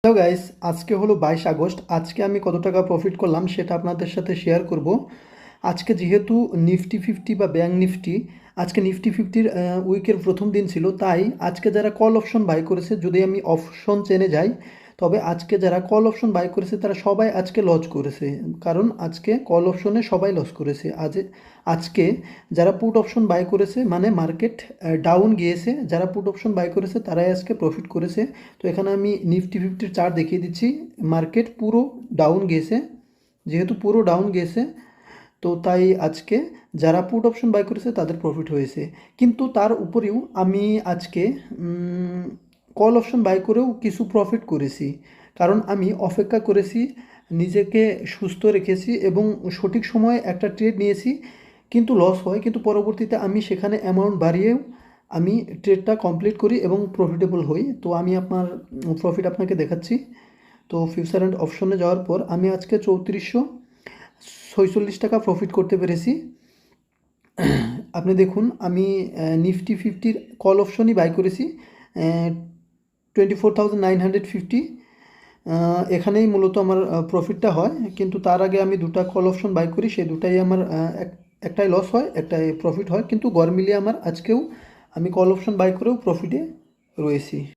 Hello guys, আজকে হলো 22 August. আজকে আমি কত টাকা প্রফিট করলাম সেটা আপনাদের সাথে শেয়ার করব। আজকে যেহেতু নিফটি ফিফটি বা ব্যাঙ্ক নিফটি, আজকে নিফটি ফিফটির উইকের প্রথম দিন ছিল, তাই আজকে যারা কল অপশন বাই করেছে, যদি আমি অপশন চেনে যাই, তবে আজকে যারা কল অপশন বাই করেছে তারা সবাই আজকে লস করেছে। কারণ আজকে কল অপশনে সবাই লস করেছে। আজকে যারা পুট অপশন বাই করেছে, মানে মার্কেট ডাউন গিয়েছে, যারা পুট অপশন বাই করেছে তারাই আজকে প্রফিট করেছে। তো এখানে আমি নিফটি ফিফটির চার্ট দেখিয়ে দিচ্ছি। মার্কেট পুরো ডাউন গিয়েছে, যেহেতু পুরো ডাউন গিয়েছে, তো তাই আজকে যারা পুট অপশন বাই করেছে তাদের প্রফিট হয়েছে। কিন্তু তার উপরেও আমি আজকে কল অপশন বাই করেও কিছু প্রফিট করেছি, কারণ আমি অপেক্ষা করেছি, নিজেকে সুস্থ রেখেছি এবং সঠিক সময়ে একটা ট্রেড নিয়েছি। কিন্তু লস হয়, কিন্তু পরবর্তীতে আমি সেখানে অ্যামাউন্ট বাড়িয়েও আমি ট্রেডটা কমপ্লিট করি এবং প্রফিটেবল হই। তো আমি আপনার প্রফিট আপনাকে দেখাচ্ছি। তো ফিউচার অ্যান্ড অপশনে যাওয়ার পর আমি আজকে 3446 টাকা প্রফিট করতে পেরেছি। আপনি দেখুন, আমি নিফটি ফিফটির কল অপশনই বাই করেছি 24,950। এখানেই মূলত আমার প্রফিটটা হয়, কিন্তু তার আগে আমি দুটা কল অপশন বাই করি, সেই দুটাই আমার একটাই লস হয়, একটাই প্রফিট হয়, কিন্তু গড় মিলিয়ে আমার আজকেও আমি কল অপশন বাই করেও প্রফিটে রয়েছি।